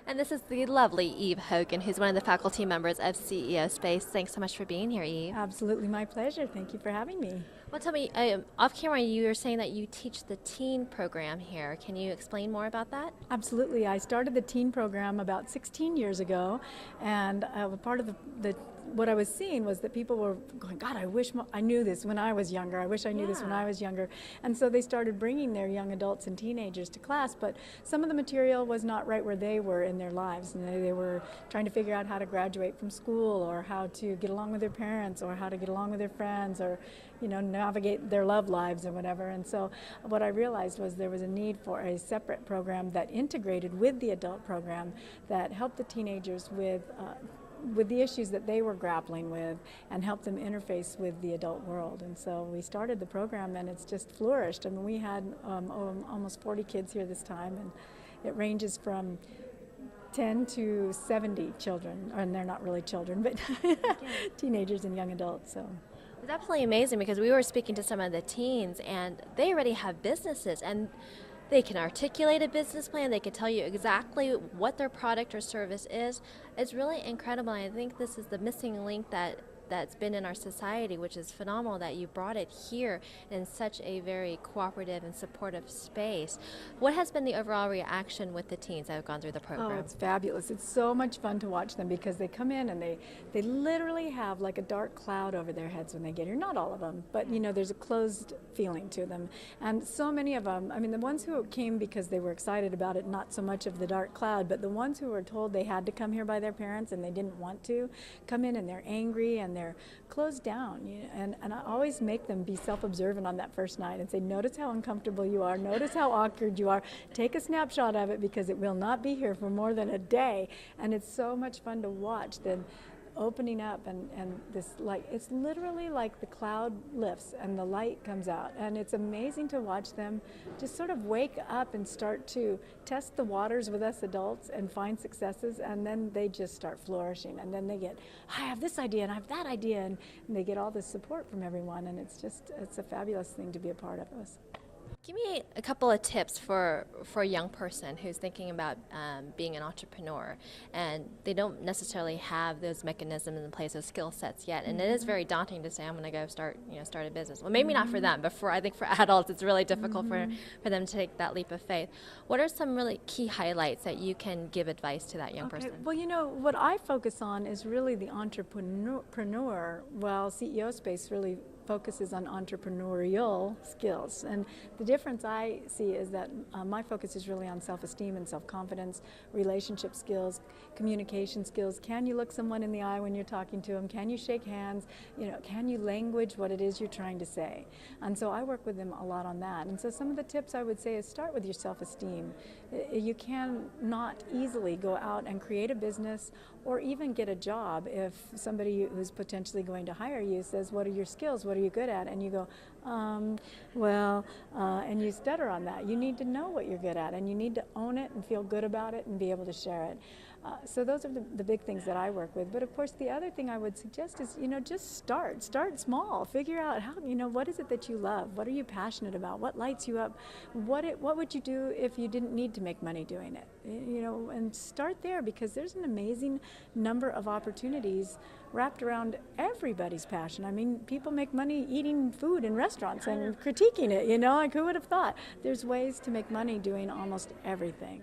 And this is the lovely Eve Hogan, who's one of the faculty members of CEO Space. Thanks so much for being here, Eve. Absolutely my pleasure. Thank you for having me. Well, tell me, off camera, you were saying that you teach the teen program here. Can you explain more about that? Absolutely. I started the teen program about 16 years ago, and part of what I was seeing was that people were going, God, I wish I knew this when I was younger. I wish I knew this when I was younger. And so they started bringing their young adults and teenagers to class, but some of the material was not right where they were in their lives. And they were trying to figure out how to graduate from school, or how to get along with their parents, or how to get along with their friends, or navigate their love lives or whatever. And so what I realized was there was a need for a separate program that integrated with the adult program that helped the teenagers with the issues that they were grappling with and help them interface with the adult world. And so we started the program, and it's just flourished. I mean, we had almost 40 kids here this time, and it ranges from 10 to 70 children, and they're not really children, but teenagers and young adults. So. It's absolutely amazing, because we were speaking to some of the teens, and they already have businesses, and they can articulate a business plan. They can tell you exactly what their product or service is. It's really incredible. I think this is the missing link that's been in our society, which is phenomenal that you brought it here in such a very cooperative and supportive space. What has been the overall reaction with the teens that have gone through the program? Oh, it's fabulous. It's so much fun to watch them, because they come in and they literally have like a dark cloud over their heads when they get here. Not all of them, but there's a closed feeling to them. And so many of them, I mean, the ones who came because they were excited about it, not so much of the dark cloud, but the ones who were told they had to come here by their parents and they didn't want to, come in and they're angry and they're closed down. And I always make them be self-observant on that first night and say, notice how uncomfortable you are, notice how awkward you are, take a snapshot of it, because it will not be here for more than a day. And it's so much fun to watch them opening up, and this, like, it's literally like the cloud lifts and the light comes out, and it's amazing to watch them just sort of wake up and start to test the waters with us adults and find successes, and then they just start flourishing, and then they get, I have this idea and I have that idea, and they get all this support from everyone, and it's a fabulous thing to be a part of us. Give me a couple of tips for a young person who's thinking about being an entrepreneur, and they don't necessarily have those mechanisms in place, those skill sets yet, and it is very daunting to say, I'm going to go start a business. Well, maybe not for them, but I think for adults it's really difficult for them to take that leap of faith. What are some really key highlights that you can give advice to that young person? Well, what I focus on is really the entrepreneur, while CEO Space really focuses on entrepreneurial skills. And the difference I see is that my focus is really on self-esteem and self-confidence, relationship skills, communication skills. Can you look someone in the eye when you're talking to them? Can you shake hands? Can you language what it is you're trying to say? And so I work with them a lot on that. And so some of the tips I would say is start with your self-esteem. You can not easily go out and create a business or even get a job if somebody who's potentially going to hire you says, what are your skills? What are you good at? And you go, and you stutter on that. You need to know what you're good at, and you need to own it and feel good about it and be able to share it. So those are the big things that I work with. But of course, the other thing I would suggest is, just start small. Figure out how, what is it that you love? What are you passionate about? What lights you up? What would you do if you didn't need to make money doing it? And start there, because there's an amazing number of opportunities wrapped around everybody's passion. I mean, people make money eating food in restaurants and critiquing it, like who would have thought? There's ways to make money doing almost everything.